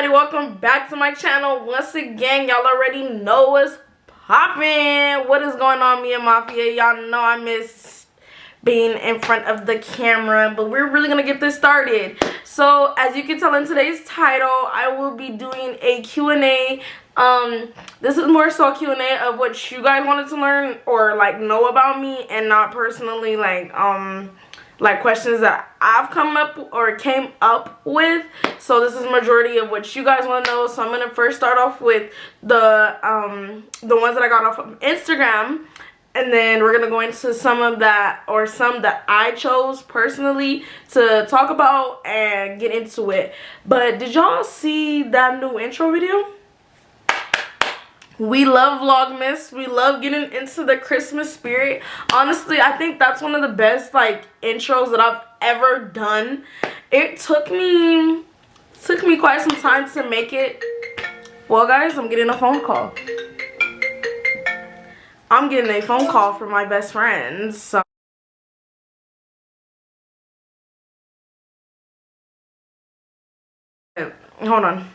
everybody, welcome back to my channel once again. Y'all already know what's poppin'. What is going on, Meow Mafia? Y'all know I miss being in front of the camera, but we're really gonna get this started. So as you can tell in today's title, I will be doing a Q&A. This is more so a Q&A of what you guys wanted to learn or like know about me, and not personally like questions that I've come up or came up with. So this is majority of what you guys want to know. So I'm gonna first start off with the ones that I got off of Instagram, and then we're gonna go into some that I chose personally to talk about and get into it. But did y'all see that new intro video? We love Vlogmas. We love getting into the Christmas spirit. Honestly, I think that's one of the best like intros that I've ever done. It took me quite some time to make it. Well, guys, I'm getting a phone call. I'm getting a phone call from my best friend. So hold on.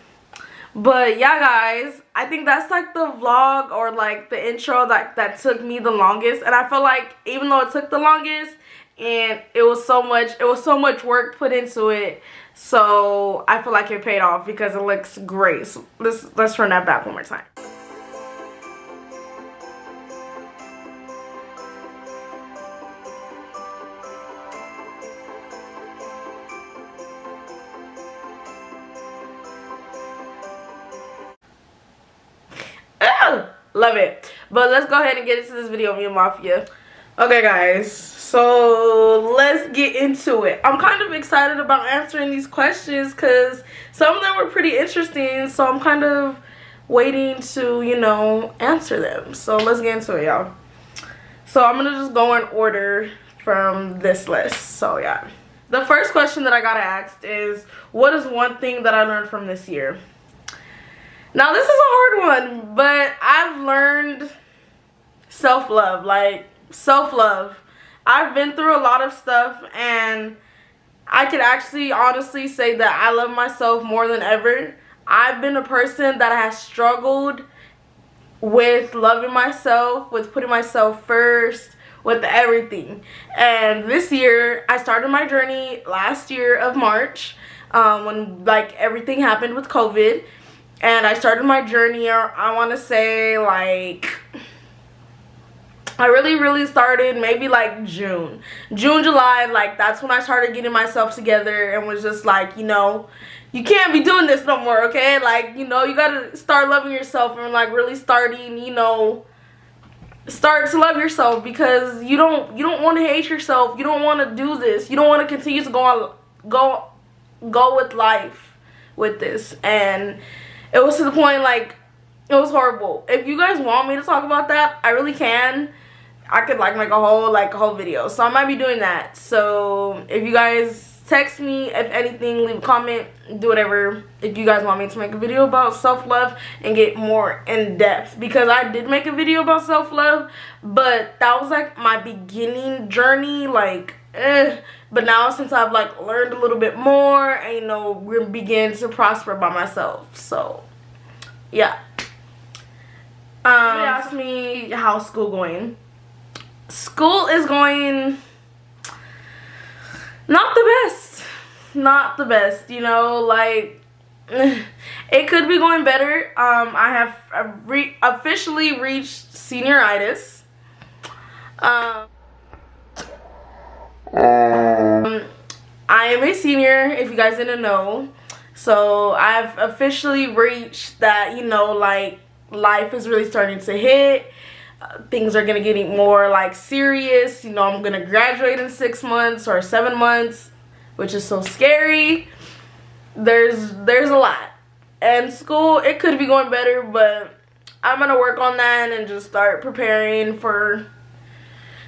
But yeah, guys, I think that's like the vlog or like the intro that took me the longest. And I feel like even though it took the longest and it was so much work put into it, so I feel like it paid off because it looks great. So let's run that back one more time. Love it. But let's go ahead and get into this video, Meow Mafia. Okay, guys, so let's get into it. I'm kind of excited about answering these questions because some of them were pretty interesting, so I'm kind of waiting to, you know, answer them. So let's get into it, y'all. So I'm gonna just go in order from this list. So yeah, the first question that I got asked is, what is one thing that I learned from this year? Now, this is a hard one, but I've learned self-love, like self-love. I've been through a lot of stuff, and I can actually honestly say that I love myself more than ever. I've been a person that has struggled with loving myself, with putting myself first, with everything. And this year, I started my journey last year of March, when like everything happened with COVID. And I started my journey, I want to say, like, I really started maybe like June, July. Like, that's when I started getting myself together and was just like, you know, you can't be doing this no more, okay? Like, you know, you got to start loving yourself and like really starting, you know, start to love yourself, because you don't want to hate yourself. You don't want to do this. You don't want to continue to go with life with this. And it was to the point, like, it was horrible. If you guys want me to talk about that, I really can. I could like make a whole video. So I might be doing that. So if you guys text me, if anything, leave a comment, do whatever. If you guys want me to make a video about self-love and get more in depth, because I did make a video about self-love, but that was like my beginning journey, like but now since I've like learned a little bit more and, you know, we're beginning to prosper by myself. So yeah. They asked me how's school going. School is going not the best, you know, like it could be going better. I have officially reached senioritis. I am a senior, if you guys didn't know. So I've officially reached that, you know, like life is really starting to hit. Things are gonna get more like serious. You know, I'm gonna graduate in 6 months or 7 months, which is so scary. There's a lot. And school, it could be going better, but I'm gonna work on that and just start preparing for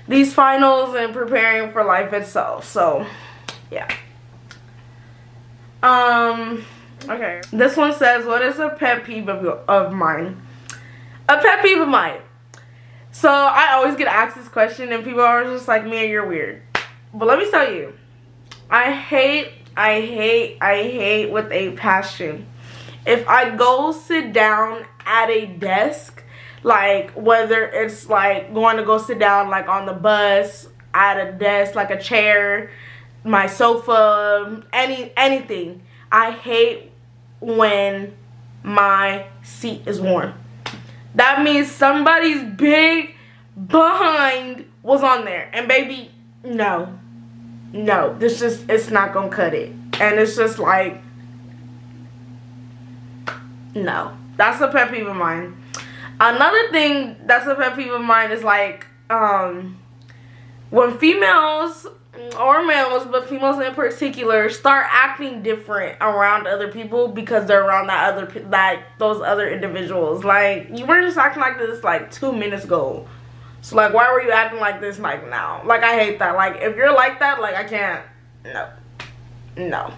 these finals and preparing for life itself. So yeah. Okay, this one says, what is a pet peeve of mine? A pet peeve of mine. So I always get asked this question and people are just like, Mia, you're weird. But let me tell you, I hate with a passion if I go sit down at a desk, like whether it's like going to go sit down like on the bus, at a desk, like a chair, my sofa, anything, I hate when my seat is warm. That means somebody's big behind was on there. And baby, no, this just, it's not gonna cut it. And it's just like, no, that's a pet peeve of mine. Another thing that's a pet peeve of mine is like when females or males, but females in particular, start acting different around other people because they're around those other individuals. Like, you weren't just acting like this like 2 minutes ago. So like, why were you acting like this like now? Like, I hate that. Like, if you're like that, like, I can't. No.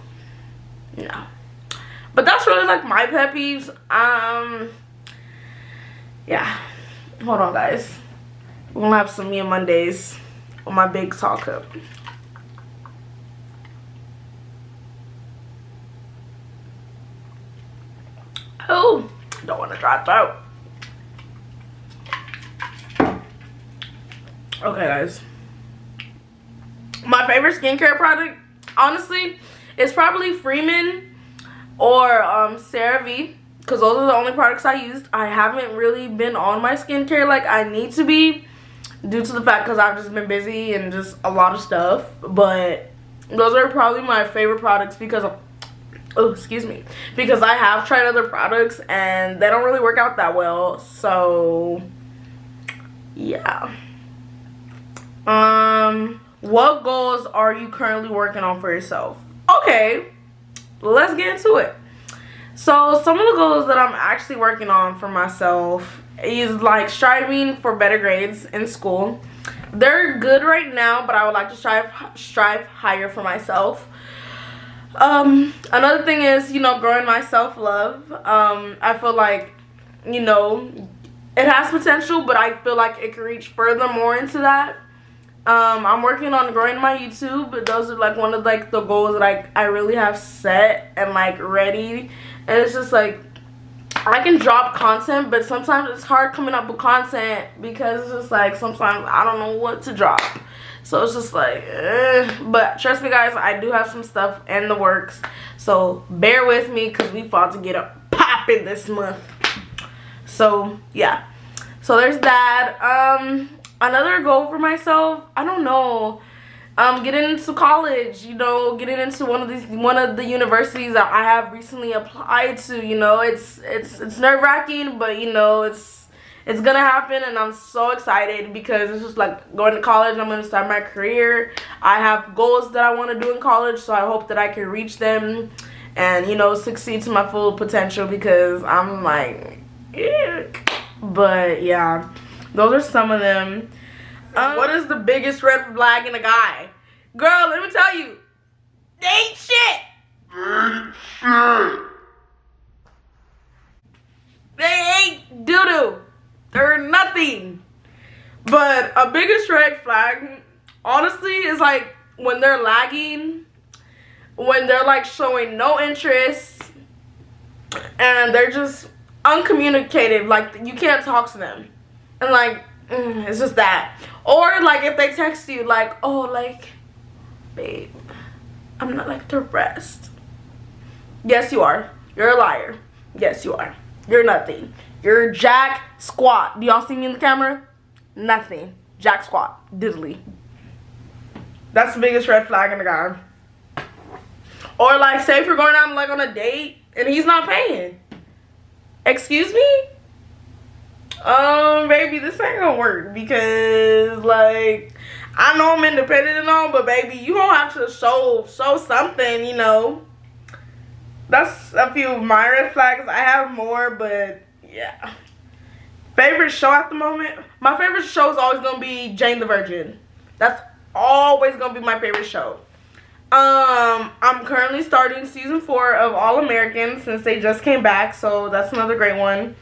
But that's really like my pet peeves. Yeah. Hold on, guys. We're gonna have some Meow Mondays on my big tall cup. Oh, don't want to dry throat. Okay, guys. My favorite skincare product, honestly, is probably Freeman or CeraVe, because those are the only products I used. I haven't really been on my skincare like I need to be, due to the fact because I've just been busy and just a lot of stuff. But those are probably my favorite products because of, oh, excuse me, because I have tried other products and they don't really work out that well. So yeah. What goals are you currently working on for yourself? Okay, let's get into it. So some of the goals that I'm actually working on for myself is like striving for better grades in school. They're good right now, but I would like to strive higher for myself. Another thing is, growing my self-love. I feel like, it has potential, but I feel like it could reach further more into that. I'm working on growing my YouTube, but those are like one of like the goals that I really have set and like ready. And it's just like, I can drop content, but sometimes it's hard coming up with content because it's just like sometimes I don't know what to drop. So it's just like, but trust me guys, I do have some stuff in the works. So bear with me because we fought to get a poppin' this month. So yeah. So there's that. Another goal for myself, I don't know, getting into college, getting into one of the universities that I have recently applied to. It's nerve-wracking, but it's gonna happen, and I'm so excited because it's just like going to college. I'm gonna start my career. I have goals that I want to do in college, so I hope that I can reach them and succeed to my full potential, because I'm like, eek. But yeah, those are some of them. What is the biggest red flag in a guy? Girl, let me tell you, they ain't shit. They ain't doo-doo. They're nothing. But a biggest red flag, honestly, is like when they're lagging, when they're like showing no interest, and they're just uncommunicative. Like, you can't talk to them. And like, it's just that. Or like if they text you like, oh, like, babe, I'm not like the rest. Yes, you are. You're a liar. Yes, you are. You're nothing. You're jack squat. Do y'all see me in the camera? Nothing. Jack squat. Diddly. That's the biggest red flag in the guy. Or like, say if you're going out like on a date and he's not paying. Excuse me? Baby, this ain't gonna work, because like, I know I'm independent and all, but baby, you gonna have to show something, That's a few of my red flags. I have more, but yeah. Favorite show at the moment? My favorite show is always gonna be Jane the Virgin. That's always gonna be my favorite show. I'm currently starting season 4 of All American since they just came back, so that's another great one.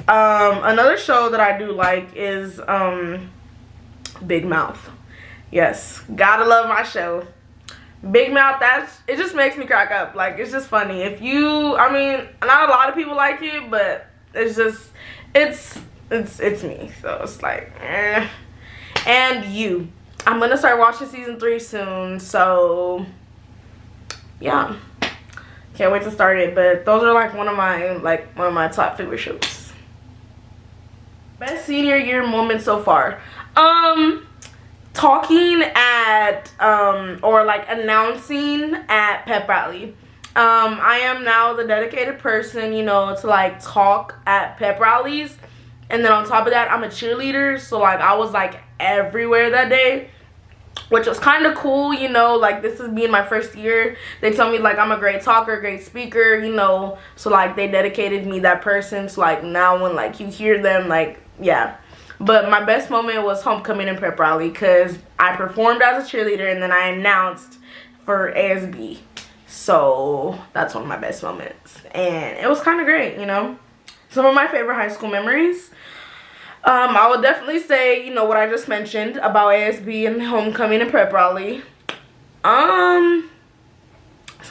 Another show that I do like is Big Mouth. Yes, gotta love my show. Big mouth, it just makes me crack up. Like, it's just funny. If you, I mean, not a lot of people like it, but it's just, it's me. So it's like, eh. And you. I'm gonna start watching season 3 soon, so yeah. Can't wait to start it. But those are like one of my top favorite shows. Best senior year moment so far. Talking at or like announcing at pep rally. I am now the dedicated person, you know, to like talk at pep rallies. And then on top of that, I'm a cheerleader, so like I was like everywhere that day, which was kind of cool, you know. Like, this is being my first year. They tell me like I'm a great talker, great speaker, you know, so like they dedicated me that person. So like now when like you hear them, like, yeah. But my best moment was homecoming and prep rally, because I performed as a cheerleader and then I announced for ASB. So that's one of my best moments. And it was kind of great, you know. Some of my favorite high school memories. I would definitely say, you know, what I just mentioned about ASB and homecoming and prep rally. Some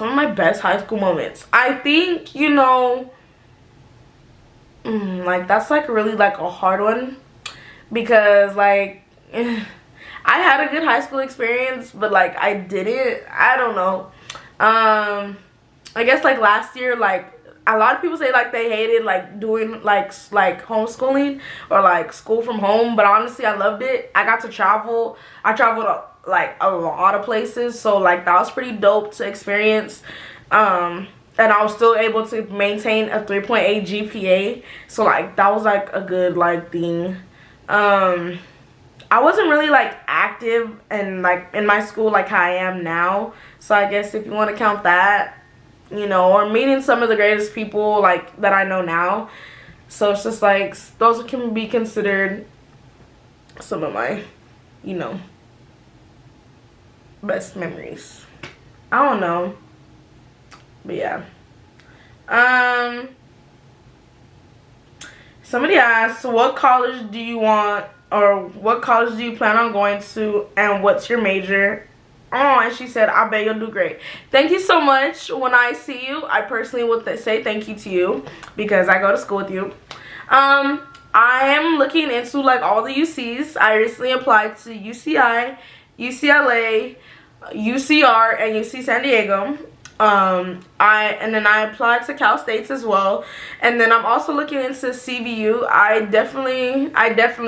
of my best high school moments. I think, you know, like, that's like really like a hard one. Because like I had a good high school experience, but like I didn't, I don't know. I guess like last year, like a lot of people say like they hated like doing like homeschooling or like school from home, but honestly I loved it. I got to travel. I traveled like a lot of places, so like that was pretty dope to experience. And I was still able to maintain a 3.8 GPA, so like that was like a good like thing. I wasn't really like active and like in my school like how I am now, so I guess if you want to count that, you know, or meeting some of the greatest people like that I know now. So it's just like those can be considered some of my, you know, best memories. I don't know, but yeah. Somebody asked, what college do you want, or what college do you plan on going to, and what's your major? Oh, and she said, I bet you'll do great. Thank you so much. When I see you, I personally would say thank you to you, because I go to school with you. I am looking into like all the UCs. I recently applied to UCI, UCLA, UCR, and UC San Diego. And then I applied to Cal States as well, and then I'm also looking into CVU. I definitely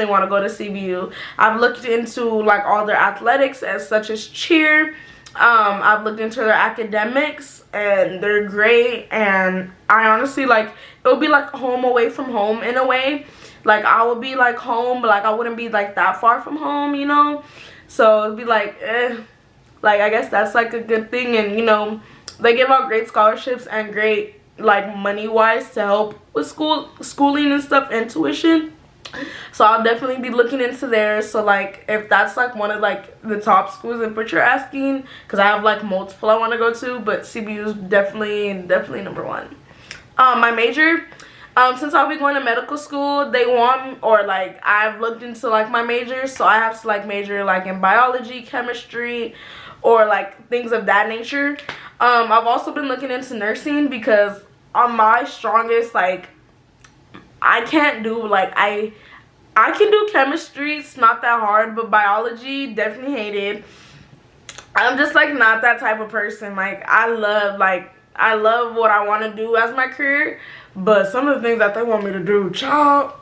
want to go to CVU. I've looked into like all their athletics, as such as cheer. I've looked into their academics, and they're great. And I honestly like, it would be like home away from home in a way. Like I would be like home, but like I wouldn't be like that far from home, you know. So it'd be like, like I guess that's like a good thing. And you know, they give out great scholarships and great like money wise to help with schooling and stuff and tuition. So I'll definitely be looking into there. So like if that's like one of like the top schools in what you're asking, because I have like multiple I want to go to, but CBU is definitely number one. My major, since I'll be going to medical school, they want, or like I've looked into like my majors, so I have to like major like in biology, chemistry, or like things of that nature. I've also been looking into nursing, because on my strongest, like I can't do like I can do chemistry, it's not that hard, but biology definitely hated. I'm just like not that type of person. Like I love what I want to do as my career, but some of the things that they want me to do, child,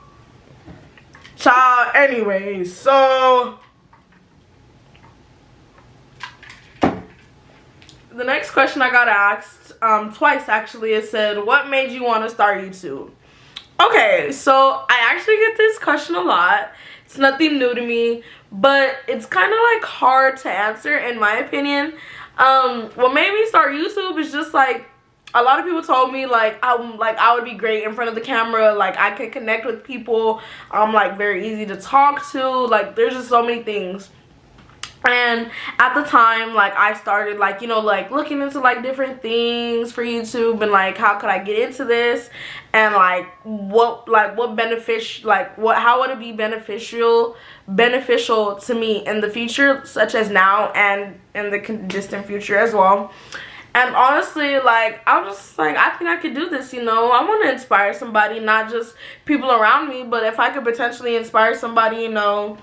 anyways. So the next question I got asked twice actually, it said, what made you want to start YouTube? Okay, so I actually get this question a lot. It's nothing new to me, but it's kind of like hard to answer in my opinion. What made me start YouTube is just like, a lot of people told me like I would be great in front of the camera, like I could connect with people, I'm like very easy to talk to, like there's just so many things. And at the time, like, I started, like, you know, like, looking into, like, different things for YouTube, and, like, how could I get into this, and, like, what benefit, like, how would it be beneficial to me in the future, such as now and in the distant future as well. And honestly, like, I was just like, I think I could do this, you know. I want to inspire somebody, not just people around me, but if I could potentially inspire somebody, you know,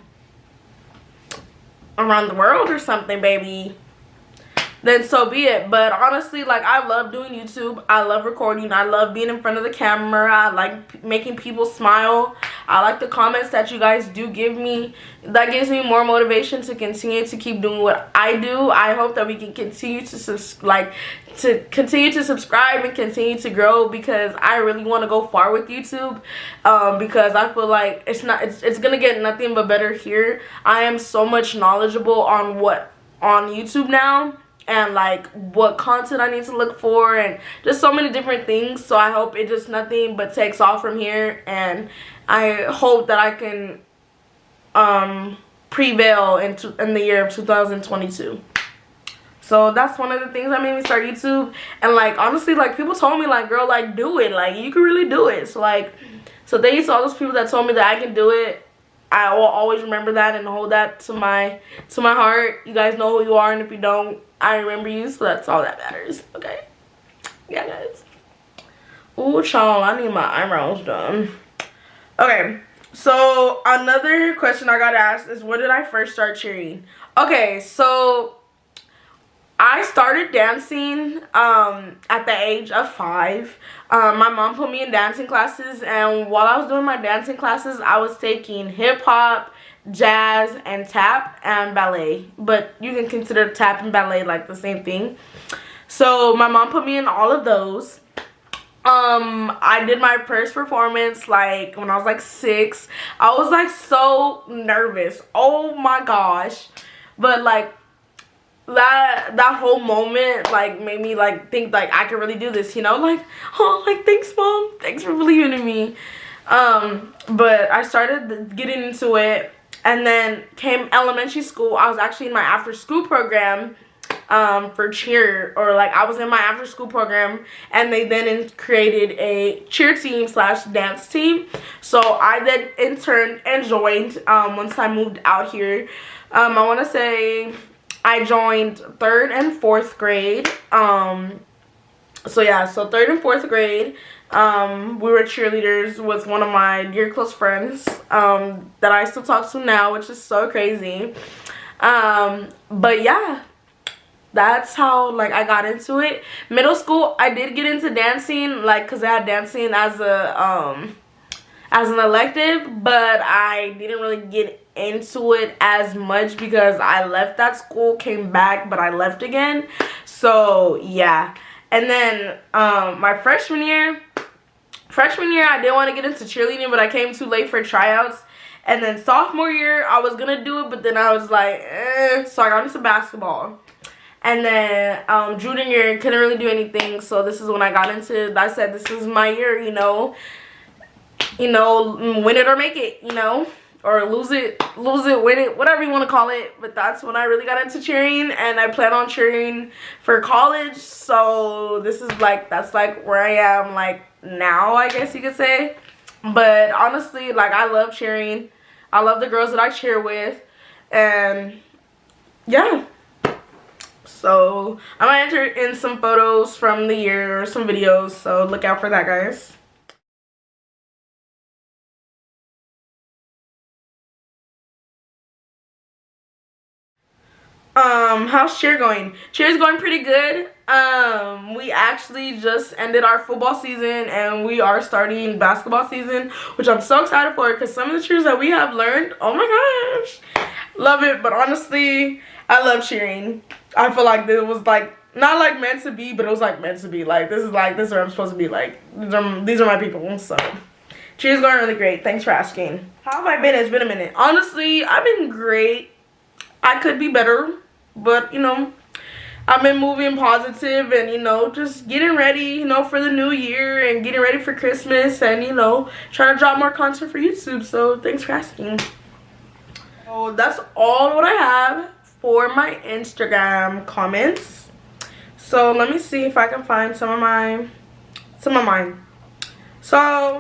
around the world or something, baby, then so be it. But honestly, like, I love doing YouTube. I love recording. I love being in front of the camera. I like making people smile. I like the comments that you guys do give me. That gives me more motivation to continue to keep doing what I do. I hope that we can continue to subscribe and continue to grow, because I really want to go far with YouTube, because I feel like it's gonna get nothing but better here. I am so much knowledgeable on YouTube now, and like what content I need to look for, and just so many different things. So I hope it just nothing but takes off from here, and I hope that I can prevail in the year of 2022. So that's one of the things that made me start YouTube. And like, honestly, like, people told me, like, girl, like, do it, like, you can really do it. So like, so thank you to all those people that told me that I can do it. I will always remember that and hold that to my heart. You guys know who you are, and if you don't, I remember you, so that's all that matters. Okay, yeah, guys. Ooh, child, I need my eyebrows done. Okay, so another question I got asked is, when did I first start cheering? Okay, so I started dancing at the age of 5. My mom put me in dancing classes, and while I was doing my dancing classes, I was taking hip-hop, jazz, and tap, and ballet. But you can consider tap and ballet like the same thing. So my mom put me in all of those. I did my first performance like when I was like 6. I was like so nervous. Oh my gosh. But like, that whole moment like made me like think like I could really do this, you know, like, oh, like, thanks mom, thanks for believing in me. But I started getting into it, and then came elementary school. I was actually in my after school program for cheer, or like I was in my after school program, and they then created a cheer team slash dance team. So I then interned and joined once I moved out here. I want to say I joined 3rd and 4th grade. So yeah, so 3rd and 4th grade, we were cheerleaders with one of my dear close friends that I still talk to now, which is so crazy. But yeah, that's how like I got into it. Middle school, I did get into dancing, like, because I had dancing as an elective, but I didn't really get into it as much because I left that school, came back, but I left again. So yeah. And then my freshman year I didn't want to get into cheerleading, but I came too late for tryouts. And then sophomore year I was gonna do it, but then I was like, so I got into basketball. And then junior year couldn't really do anything, so this is when I got into, I said this is my year, you know, win it or make it, you know, or lose it, win it, whatever you want to call it. But that's when I really got into cheering, and I plan on cheering for college. So this is like, that's like where I am like now, I guess you could say. But honestly, like, I love cheering. I love the girls that I cheer with, and yeah. So I might enter in some photos from the year or some videos, so look out for that, guys. How's cheer going? Cheer's going pretty good. We actually just ended our football season, and we are starting basketball season, which I'm so excited for, because some of the cheers that we have learned, oh my gosh, love it. But honestly, I love cheering. I feel like this was like not like meant to be, but it was like meant to be. Like, this is where I'm supposed to be. Like, these are my people. So cheers going really great. Thanks for asking. How have I been? It's been a minute. Honestly, I've been great. I could be better, but you know, I've been moving positive, and you know, just getting ready, you know, for the new year, and getting ready for Christmas, and you know, trying to drop more content for YouTube. So thanks for asking. So that's all what I have for my Instagram comments. So let me see if I can find some of mine. So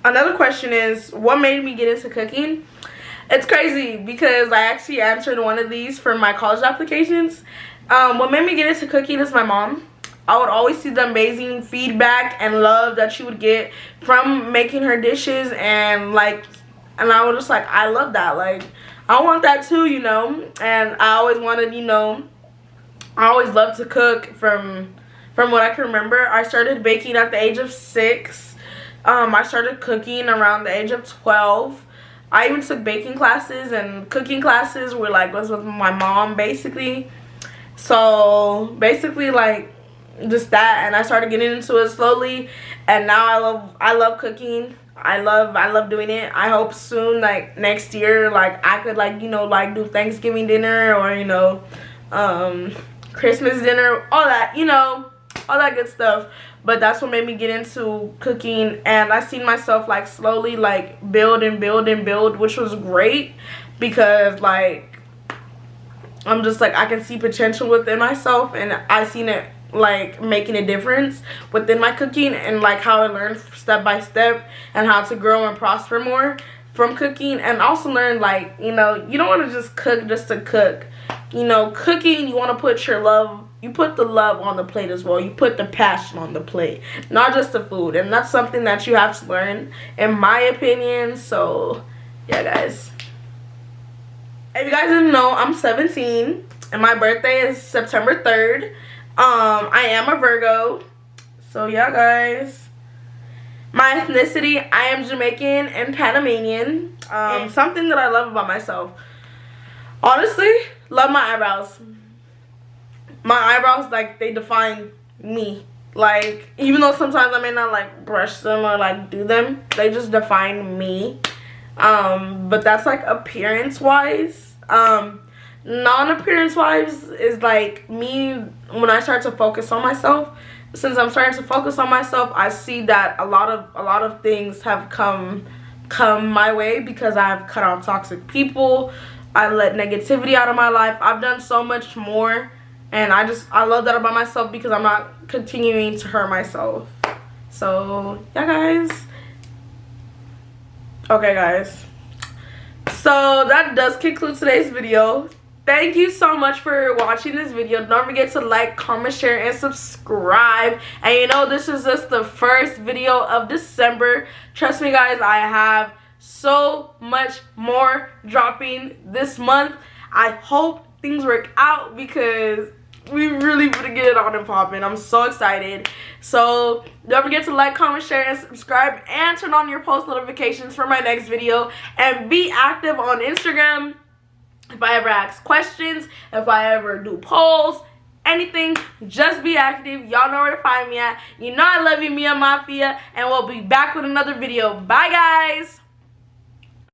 another question is, what made me get into cooking? It's crazy because I actually answered one of these for my college applications. What made me get into cooking is my mom. I would always see the amazing feedback and love that she would get from making her dishes, and I was just like, I love that. Like, I want that too, you know. And I always wanted, you know, I always loved to cook from what I can remember. I started baking at the age of 6. I started cooking around the age of 12. I even took baking classes, and cooking classes was with my mom basically. So basically like just that, and I started getting into it slowly, and now I love cooking. I love doing it. I hope soon, like next year, like I could like, you know, like do Thanksgiving dinner, or you know, Christmas dinner, all that, you know, all that good stuff. But that's what made me get into cooking, and I seen myself like slowly like build and build and build, which was great because like I'm just like, I can see potential within myself, and I seen it like making a difference within my cooking, and like how I learned step by step and how to grow and prosper more from cooking. And also learn, like, you know, you don't want to just cook just to cook. You know, cooking, you want to put your love, you put the love on the plate as well. You put the passion on the plate, not just the food. And that's something that you have to learn, in my opinion. So yeah, guys, if you guys didn't know, I'm 17 and my birthday is September 3rd. I am a Virgo. So yeah, guys, my ethnicity, I am Jamaican and Panamanian. Something that I love about myself, honestly, love my eyebrows. My eyebrows, like, they define me. Like, even though sometimes I may not like brush them or like do them, they just define me. But that's like appearance wise. Non-appearance wise is like me when I start to focus on myself. Since I'm starting to focus on myself, I see that a lot of things have come my way because I've cut off toxic people. I let negativity out of my life. I've done so much more, and I love that about myself because I'm not continuing to hurt myself. So yeah, guys. Okay, guys, so that does conclude today's video. Thank you so much for watching this video. Don't forget to like, comment, share, and subscribe. And you know, this is just the first video of December. Trust me, guys, I have so much more dropping this month. I hope things work out because we really want to get it on and popping. I'm so excited. So don't forget to like, comment, share, and subscribe, and turn on your post notifications for my next video. And be active on Instagram. If I ever ask questions, if I ever do polls, anything, just be active. Y'all know where to find me at. You know I love you, Meow Mafia, and we'll be back with another video. Bye, guys.